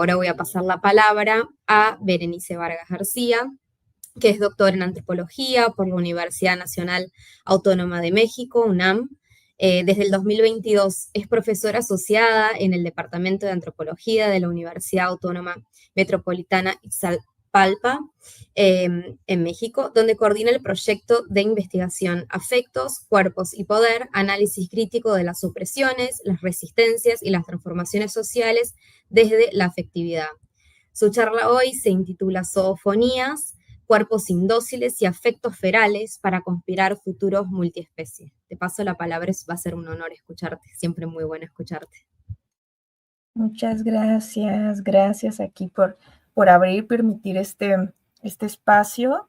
ahora voy a pasar la palabra a Berenice Vargas García, que es doctora en antropología por la Universidad Nacional Autónoma de México, UNAM. Desde el 2022 es profesora asociada en el Departamento de Antropología de la Universidad Autónoma Metropolitana Ixtapalapa, en México, donde coordina el proyecto de investigación Afectos, Cuerpos y Poder, análisis crítico de las opresiones, las resistencias y las transformaciones sociales desde la afectividad. Su charla hoy se intitula Zoofonías, cuerpos indóciles y afectos ferales para conspirar futuros multiespecies. Te paso la palabra, va a ser un honor escucharte, siempre muy bueno escucharte. Muchas gracias aquí por abrir y permitir este espacio.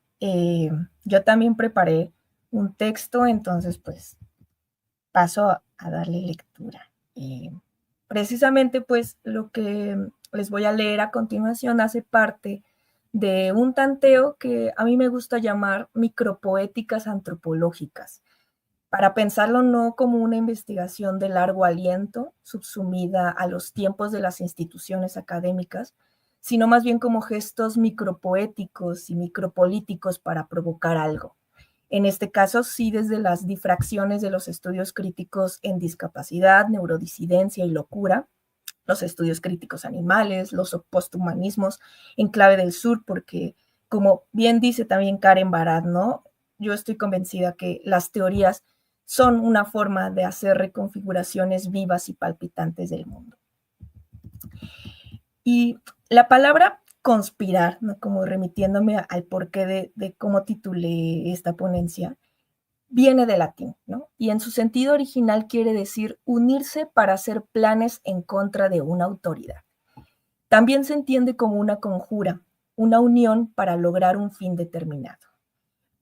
Yo también preparé un texto, entonces pues paso a darle lectura. Precisamente pues lo que les voy a leer a continuación hace parte de un tanteo que a mí me gusta llamar micropoéticas antropológicas, para pensarlo no como una investigación de largo aliento, subsumida a los tiempos de las instituciones académicas, sino más bien como gestos micropoéticos y micropolíticos para provocar algo. En este caso, sí, desde las difracciones de los estudios críticos en discapacidad, neurodisidencia y locura, los estudios críticos animales, los posthumanismos en clave del sur, porque como bien dice también Karen Barad, ¿no? Yo estoy convencida que las teorías son una forma de hacer reconfiguraciones vivas y palpitantes del mundo. Y la palabra conspirar, ¿no? Como remitiéndome al porqué de cómo titulé esta ponencia, viene del latín, ¿no? Y en su sentido original quiere decir unirse para hacer planes en contra de una autoridad. También se entiende como una conjura, una unión para lograr un fin determinado.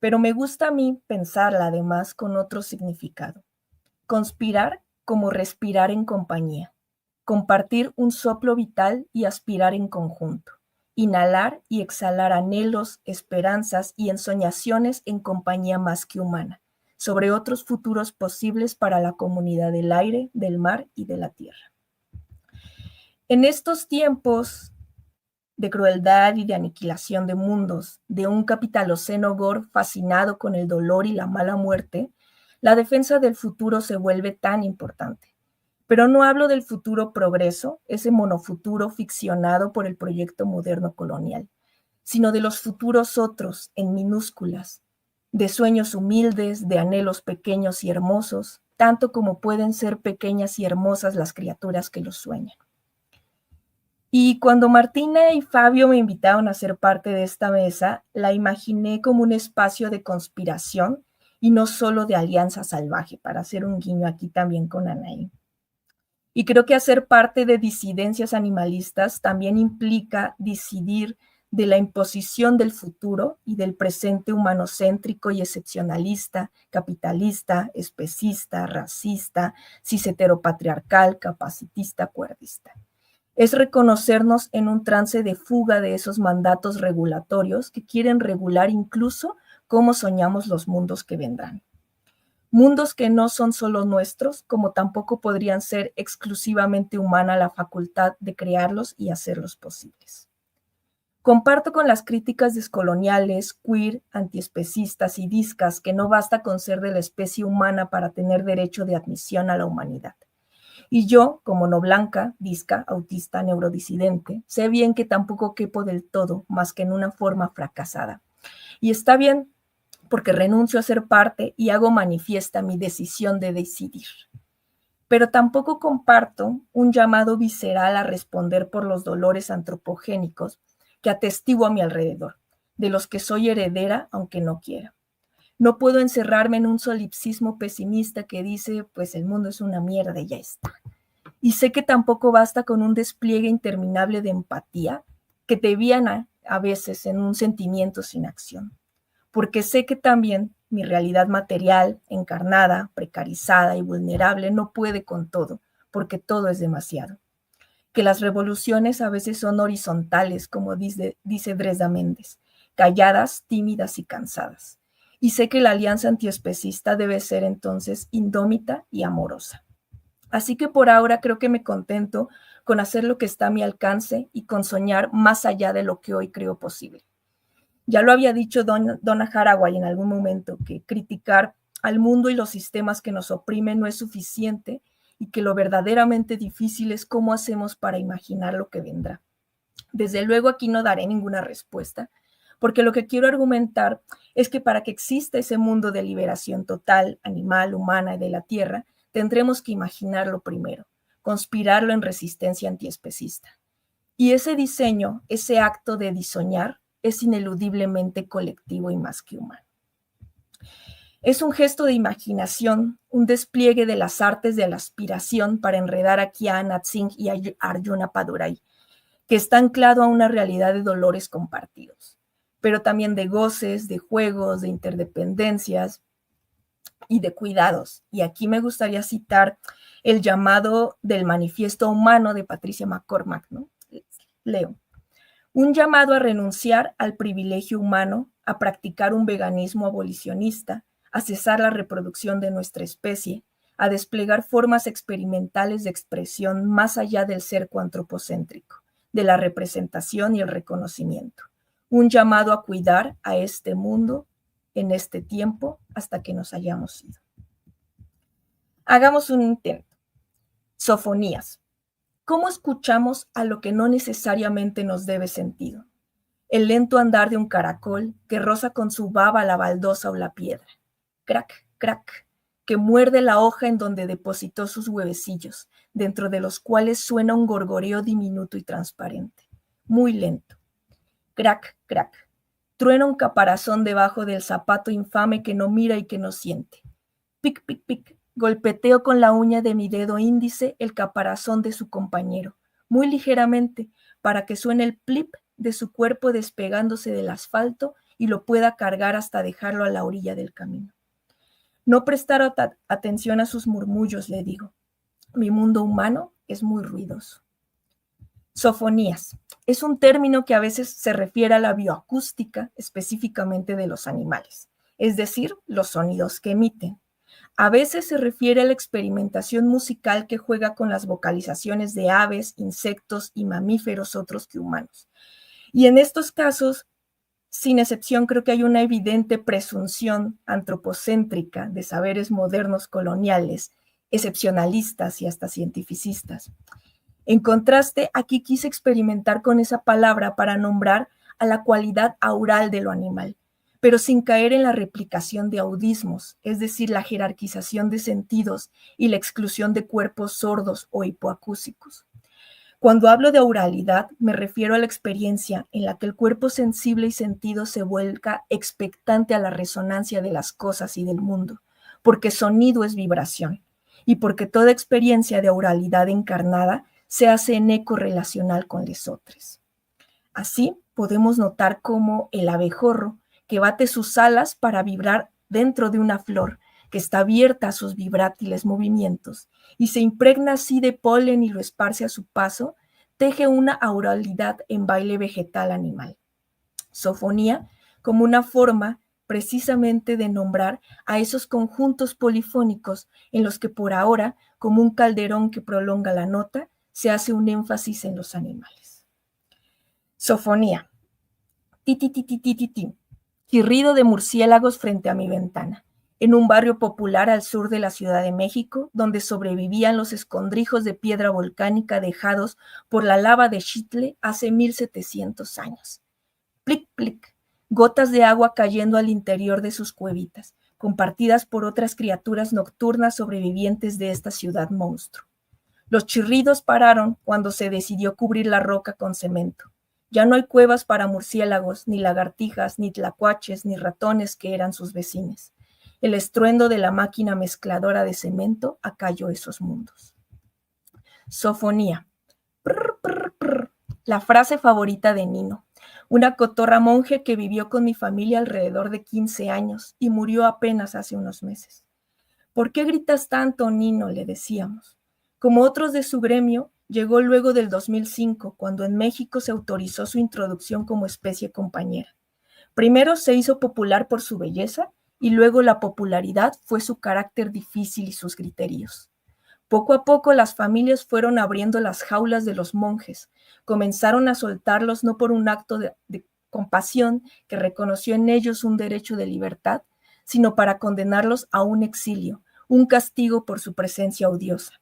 Pero me gusta a mí pensarla además con otro significado. Conspirar como respirar en compañía, compartir un soplo vital y aspirar en conjunto, inhalar y exhalar anhelos, esperanzas y ensoñaciones en compañía más que humana, sobre otros futuros posibles para la comunidad del aire, del mar y de la tierra. En estos tiempos de crueldad y de aniquilación de mundos, de un capitaloceno gore fascinado con el dolor y la mala muerte, la defensa del futuro se vuelve tan importante. Pero no hablo del futuro progreso, ese monofuturo ficcionado por el proyecto moderno colonial, sino de los futuros otros en minúsculas, de sueños humildes, de anhelos pequeños y hermosos, tanto como pueden ser pequeñas y hermosas las criaturas que los sueñan. Y cuando Martina y Fabio me invitaron a ser parte de esta mesa, la imaginé como un espacio de conspiración y no solo de alianza salvaje, para hacer un guiño aquí también con Anaí. Y creo que hacer parte de disidencias animalistas también implica decidir de la imposición del futuro y del presente humanocéntrico y excepcionalista, capitalista, especista, racista, cis-heteropatriarcal, capacitista, cuerdista. Es reconocernos en un trance de fuga de esos mandatos regulatorios que quieren regular incluso cómo soñamos los mundos que vendrán. Mundos que no son solo nuestros, como tampoco podrían ser exclusivamente humana la facultad de crearlos y hacerlos posibles. Comparto con las críticas descoloniales, queer, antiespecistas y discas que no basta con ser de la especie humana para tener derecho de admisión a la humanidad. Y yo, como no blanca, disca, autista, neurodisidente, sé bien que tampoco quepo del todo, más que en una forma fracasada. Y está bien, porque renuncio a ser parte y hago manifiesta mi decisión de decidir. Pero tampoco comparto un llamado visceral a responder por los dolores antropogénicos que atestiguo a mi alrededor, de los que soy heredera aunque no quiera. No puedo encerrarme en un solipsismo pesimista que dice, pues el mundo es una mierda y ya está. Y sé que tampoco basta con un despliegue interminable de empatía que te viana a veces en un sentimiento sin acción. Porque sé que también mi realidad material, encarnada, precarizada y vulnerable no puede con todo, porque todo es demasiado. Que las revoluciones a veces son horizontales, como dice Dresda Méndez, calladas, tímidas y cansadas. Y sé que la alianza antiespecista debe ser entonces indómita y amorosa. Así que por ahora creo que me contento con hacer lo que está a mi alcance y con soñar más allá de lo que hoy creo posible. Ya lo había dicho Donna Haraway en algún momento, que criticar al mundo y los sistemas que nos oprimen no es suficiente y que lo verdaderamente difícil es cómo hacemos para imaginar lo que vendrá. Desde luego aquí no daré ninguna respuesta, porque lo que quiero argumentar es que para que exista ese mundo de liberación total, animal, humana y de la tierra, tendremos que imaginarlo primero, conspirarlo en resistencia antiespecista. Y ese diseño, ese acto de disoñar, es ineludiblemente colectivo y más que humano. Es un gesto de imaginación, un despliegue de las artes de la aspiración para enredar a Kian Singh y a Arjuna Padurai, que está anclado a una realidad de dolores compartidos, pero también de goces, de juegos, de interdependencias y de cuidados. Y aquí me gustaría citar el llamado del Manifiesto Humano de Patricia McCormack, ¿no? Leo. Un llamado a renunciar al privilegio humano, a practicar un veganismo abolicionista, a cesar la reproducción de nuestra especie, a desplegar formas experimentales de expresión más allá del cerco antropocéntrico, de la representación y el reconocimiento. Un llamado a cuidar a este mundo en este tiempo hasta que nos hayamos ido. Hagamos un intento. Sofonías. ¿Cómo escuchamos a lo que no necesariamente nos debe sentido? El lento andar de un caracol que roza con su baba la baldosa o la piedra. Crac, crac, que muerde la hoja en donde depositó sus huevecillos, dentro de los cuales suena un gorgoreo diminuto y transparente. Muy lento. Crac, crac. Truena un caparazón debajo del zapato infame que no mira y que no siente. Pic, pic, pic. Golpeteo con la uña de mi dedo índice el caparazón de su compañero, muy ligeramente, para que suene el plip de su cuerpo despegándose del asfalto y lo pueda cargar hasta dejarlo a la orilla del camino. No prestar atención a sus murmullos, le digo. Mi mundo humano es muy ruidoso. Sofonías. Es un término que a veces se refiere a la bioacústica, específicamente de los animales, es decir, los sonidos que emiten. A veces se refiere a la experimentación musical que juega con las vocalizaciones de aves, insectos y mamíferos otros que humanos. Y en estos casos, sin excepción, creo que hay una evidente presunción antropocéntrica de saberes modernos coloniales, excepcionalistas y hasta cientificistas. En contraste, aquí quise experimentar con esa palabra para nombrar a la cualidad aural de lo animal, pero sin caer en la replicación de audismos, es decir, la jerarquización de sentidos y la exclusión de cuerpos sordos o hipoacúsicos. Cuando hablo de auralidad, me refiero a la experiencia en la que el cuerpo sensible y sentido se vuelca expectante a la resonancia de las cosas y del mundo, porque sonido es vibración, y porque toda experiencia de auralidad encarnada se hace en eco relacional con lesotres. Así podemos notar cómo el abejorro, que bate sus alas para vibrar dentro de una flor que está abierta a sus vibrátiles movimientos y se impregna así de polen y lo esparce a su paso, teje una auralidad en baile vegetal animal. Sofonía como una forma precisamente de nombrar a esos conjuntos polifónicos en los que por ahora, como un calderón que prolonga la nota, se hace un énfasis en los animales. Sofonía. Ti, ti, ti, ti, ti, ti, ti. Chirrido de murciélagos frente a mi ventana, en un barrio popular al sur de la Ciudad de México, donde sobrevivían los escondrijos de piedra volcánica dejados por la lava de Xitle hace 1700 años. Plic, plic, gotas de agua cayendo al interior de sus cuevitas, compartidas por otras criaturas nocturnas sobrevivientes de esta ciudad monstruo. Los chirridos pararon cuando se decidió cubrir la roca con cemento. Ya no hay cuevas para murciélagos, ni lagartijas, ni tlacuaches, ni ratones que eran sus vecinos. El estruendo de la máquina mezcladora de cemento acalló esos mundos. Sofonía. Prr, prr, prr. La frase favorita de Nino, una cotorra monje que vivió con mi familia alrededor de 15 años y murió apenas hace unos meses. ¿Por qué gritas tanto, Nino?, le decíamos. Como otros de su gremio, llegó luego del 2005, cuando en México se autorizó su introducción como especie compañera. Primero se hizo popular por su belleza y luego la popularidad fue su carácter difícil y sus criterios. Poco a poco las familias fueron abriendo las jaulas de los monjes, comenzaron a soltarlos no por un acto de compasión que reconoció en ellos un derecho de libertad, sino para condenarlos a un exilio, un castigo por su presencia odiosa.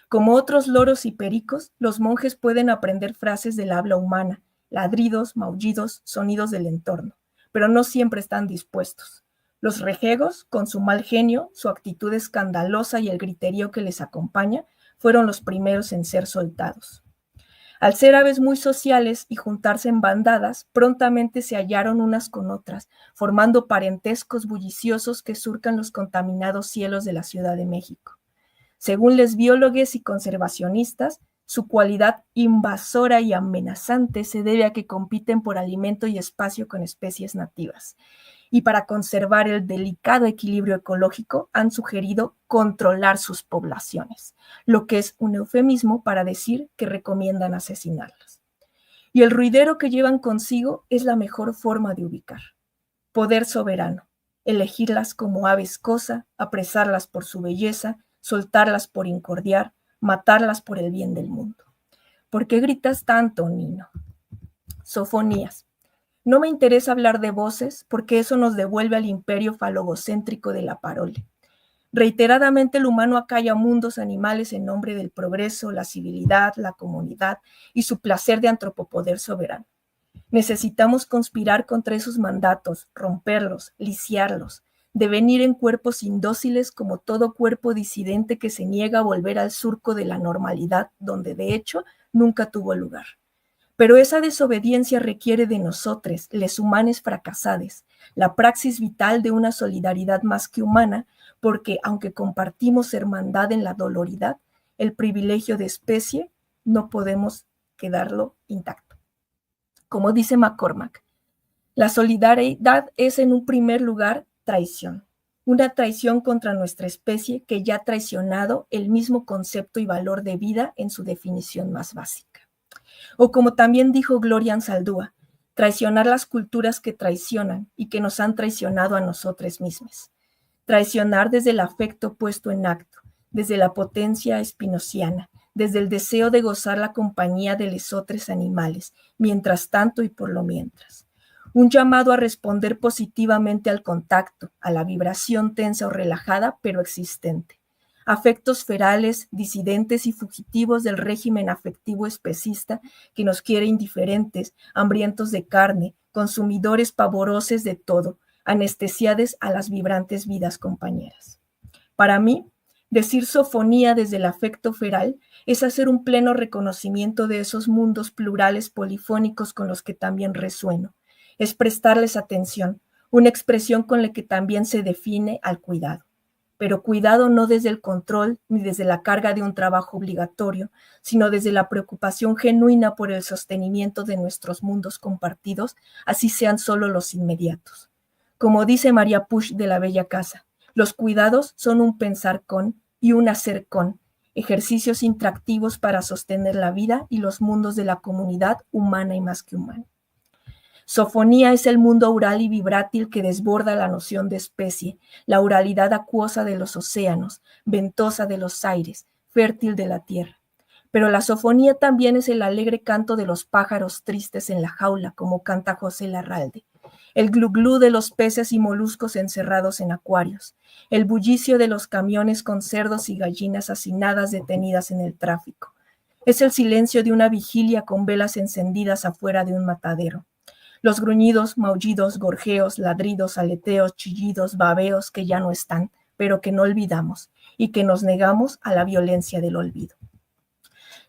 Como otros loros y pericos, los monjes pueden aprender frases del habla humana, ladridos, maullidos, sonidos del entorno, pero no siempre están dispuestos. Los rejegos, con su mal genio, su actitud escandalosa y el griterío que les acompaña, fueron los primeros en ser soltados. Al ser aves muy sociales y juntarse en bandadas, prontamente se hallaron unas con otras, formando parentescos bulliciosos que surcan los contaminados cielos de la Ciudad de México. Según los biólogos y conservacionistas, su cualidad invasora y amenazante se debe a que compiten por alimento y espacio con especies nativas. Y para conservar el delicado equilibrio ecológico han sugerido controlar sus poblaciones, lo que es un eufemismo para decir que recomiendan asesinarlas. Y el ruidero que llevan consigo es la mejor forma de ubicar. Poder soberano, elegirlas como aves cosa, apresarlas por su belleza, soltarlas por incordiar, matarlas por el bien del mundo. ¿Por qué gritas tanto, Nino? Sofonías. No me interesa hablar de voces porque eso nos devuelve al imperio falogocéntrico de la parole. Reiteradamente el humano acalla mundos animales en nombre del progreso, la civilidad, la comunidad y su placer de antropopoder soberano. Necesitamos conspirar contra esos mandatos, romperlos, lisiarlos, devenir en cuerpos indóciles como todo cuerpo disidente que se niega a volver al surco de la normalidad, donde de hecho nunca tuvo lugar. Pero esa desobediencia requiere de nosotros, les humanes fracasades, la praxis vital de una solidaridad más que humana, porque aunque compartimos hermandad en la doloridad, el privilegio de especie no podemos quedarlo intacto. Como dice McCormack, la solidaridad es en un primer lugar traición, una traición contra nuestra especie que ya ha traicionado el mismo concepto y valor de vida en su definición más básica. O como también dijo Gloria Anzaldúa, traicionar las culturas que traicionan y que nos han traicionado a nosotros mismos. Traicionar desde el afecto puesto en acto, desde la potencia espinociana, desde el deseo de gozar la compañía de lesotres animales, mientras tanto y por lo mientras. Un llamado a responder positivamente al contacto, a la vibración tensa o relajada, pero existente. Afectos ferales, disidentes y fugitivos del régimen afectivo especista que nos quiere indiferentes, hambrientos de carne, consumidores pavorosos de todo, anestesiados a las vibrantes vidas compañeras. Para mí, decir sofonía desde el afecto feral es hacer un pleno reconocimiento de esos mundos plurales polifónicos con los que también resueno, es prestarles atención, una expresión con la que también se define al cuidado. Pero cuidado no desde el control ni desde la carga de un trabajo obligatorio, sino desde la preocupación genuina por el sostenimiento de nuestros mundos compartidos, así sean solo los inmediatos. Como dice María Puig de la Bella Casa, los cuidados son un pensar con y un hacer con, ejercicios interactivos para sostener la vida y los mundos de la comunidad humana y más que humana. Sofonía es el mundo oral y vibrátil que desborda la noción de especie, la oralidad acuosa de los océanos, ventosa de los aires, fértil de la tierra. Pero la sofonía también es el alegre canto de los pájaros tristes en la jaula, como canta José Larralde, el glu-glú de los peces y moluscos encerrados en acuarios, el bullicio de los camiones con cerdos y gallinas hacinadas detenidas en el tráfico. Es el silencio de una vigilia con velas encendidas afuera de un matadero. Los gruñidos, maullidos, gorjeos, ladridos, aleteos, chillidos, babeos que ya no están, pero que no olvidamos y que nos negamos a la violencia del olvido.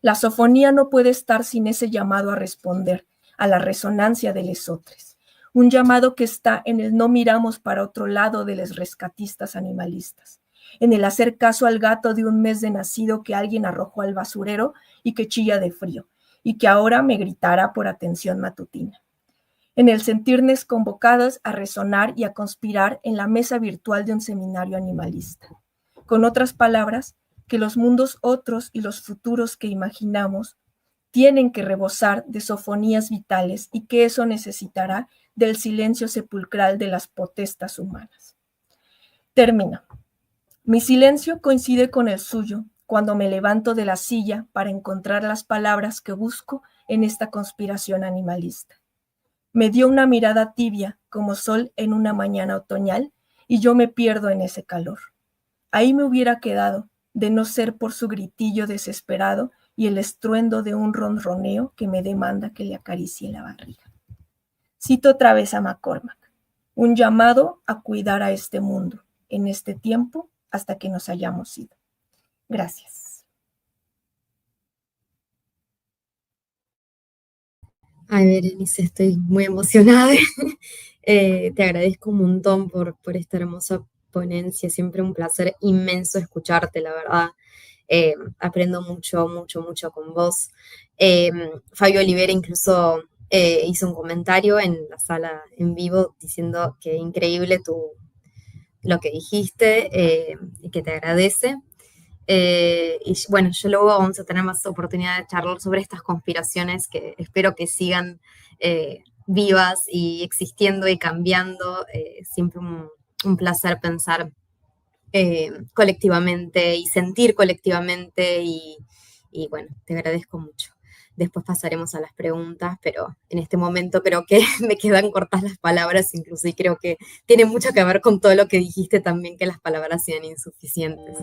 La sofonía no puede estar sin ese llamado a responder, a la resonancia de lesotres, un llamado que está en el no miramos para otro lado de los rescatistas animalistas, en el hacer caso al gato de un mes de nacido que alguien arrojó al basurero y que chilla de frío, y que ahora me gritará por atención matutina. En el sentirnos convocados a resonar y a conspirar en la mesa virtual de un seminario animalista. Con otras palabras, que los mundos otros y los futuros que imaginamos tienen que rebosar de sofonías vitales y que eso necesitará del silencio sepulcral de las potestas humanas. Termino. Mi silencio coincide con el suyo, cuando me levanto de la silla para encontrar las palabras que busco en esta conspiración animalista. Me dio una mirada tibia como sol en una mañana otoñal y yo me pierdo en ese calor. Ahí me hubiera quedado, de no ser por su gritillo desesperado y el estruendo de un ronroneo que me demanda que le acaricie la barriga. Cito otra vez a McCormack, un llamado a cuidar a este mundo, en este tiempo, hasta que nos hayamos ido. Gracias. Ay, Berenice, estoy muy emocionada. Te agradezco un montón por esta hermosa ponencia. Siempre un placer inmenso escucharte, la verdad. Aprendo mucho, mucho, mucho con vos. Fabio Olivera incluso hizo un comentario en la sala en vivo diciendo que increíble lo que dijiste y que te agradece. Y bueno, yo luego vamos a tener más oportunidad de charlar sobre estas conspiraciones que espero que sigan vivas y existiendo y cambiando. Siempre un placer pensar colectivamente y sentir colectivamente y bueno, te agradezco mucho. Después pasaremos a las preguntas, pero en este momento creo que me quedan cortas las palabras incluso y creo que tiene mucho que ver con todo lo que dijiste también, que las palabras sean insuficientes.